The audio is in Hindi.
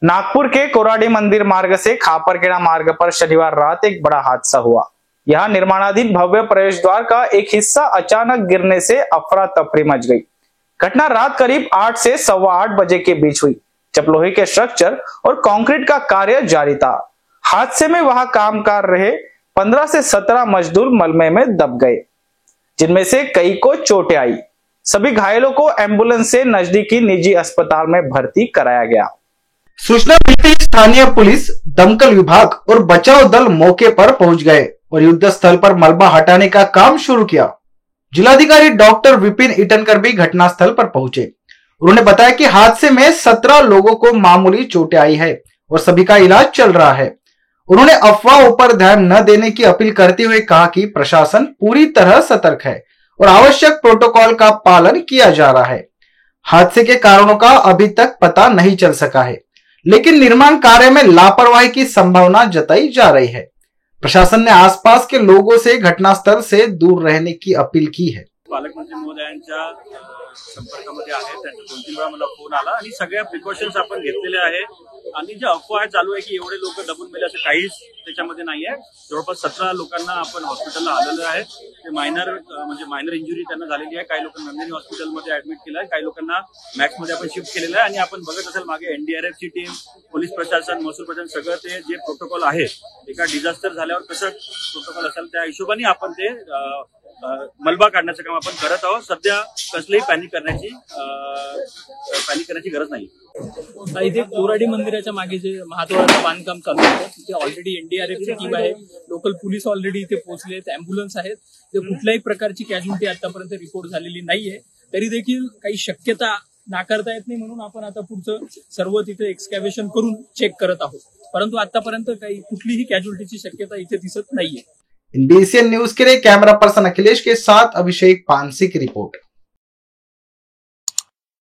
नागपुर के कोराडी मंदिर मार्ग से खापरखेड़ा मार्ग पर शनिवार रात एक बड़ा हादसा हुआ। यहाँ निर्माणाधीन भव्य प्रवेश द्वार का एक हिस्सा अचानक गिरने से अफरा तफरी मच गई। घटना रात करीब 8 से 8:15 बजे के बीच हुई, जब लोहे के स्ट्रक्चर और कंक्रीट का कार्य जारी था। हादसे में वहां काम कर रहे 15 से 17 मजदूर मलबे में दब गए, जिनमें से कई को चोटें आई। सभी घायलों को एम्बुलेंस से नजदीकी निजी अस्पताल में भर्ती कराया गया। सूचना मिलते ही स्थानीय पुलिस, दमकल विभाग और बचाव दल मौके पर पहुंच गए और युद्ध स्थल पर मलबा हटाने का काम शुरू किया। जिलाधिकारी डॉक्टर विपिन ईटनकर भी घटनास्थल पर पहुंचे। उन्होंने बताया कि हादसे में 17 लोगों को मामूली चोटें आई है और सभी का इलाज चल रहा है। उन्होंने अफवाहों पर ध्यान न देने की अपील करते हुए कहा कि प्रशासन पूरी तरह सतर्क है और आवश्यक प्रोटोकॉल का पालन किया जा रहा है। हादसे के कारणों का अभी तक पता नहीं चल सका है, लेकिन निर्माण कार्य में लापरवाही की संभावना जताई जा रही है। प्रशासन ने आसपास के लोगों से घटनास्थल से दूर रहने की अपील की है। पालकमंत्री महोदयांच्या संपर्कामध्ये आहे, त्यांचा 2-3 वेळा मला फोन आला आणि सगळ्या प्रिकॉशन्स आपण घेतलेले आहे आणि जे अफवा चालू आहे की एवढे लोक दबून मेले असं काहीच त्याच्यामध्ये नाहीये। जवळपास 17 लोकांना आपण हॉस्पिटलला आलेले आहे। ते मायनर इंजुरी त्यांना झालेली आहे। काही लोकांना नंदिनी हॉस्पिटलमध्ये ऍडमिट केलं आहे, काही लोकांना मॅक्स मध्ये आपण शिफ्ट केलेलं आहे आणि आपण बघत असाल मागे एनडीआरएफ ची टीम, पोलीस प्रशासन, महसूल प्रशासन सगळं ते जे प्रोटोकॉल आहे एका डिझास्टर झाल्यावर कसं प्रोटोकॉल असेल त्या हिशोबाने आपण ते मलबा काढण्याचं काम आपण करत आहोत। सध्या कसलीही पॅनिक करण्याची गरज नाही। इथे कोराडी मंदिराच्या मागे जे महाद्वाराचं बांधकाम चालू आहे तिथे ऑलरेडी एनडीआरएफची टीम आहे, लोकल पोलीस ऑलरेडी इथे पोहोचलेत, अँब्युलन्स आहेत। ते कुठल्याही प्रकारची कॅज्युअल्टी आतापर्यंत रिपोर्ट झालेली नाहीये, तरी देखील काही शक्यता नाकारता येत नाही म्हणून आपण आता पुढचं सर्व तिथे एक्सकॅव्हेशन करून चेक करत आहोत। परंतु आतापर्यंत काही कुठलीही कॅज्युअल्टीची शक्यता इथे दिसत नाहीये। इंडीसीएन न्यूज के लिए कैमरा पर्सन अखिलेश के साथ अभिषेक पानसी की रिपोर्ट।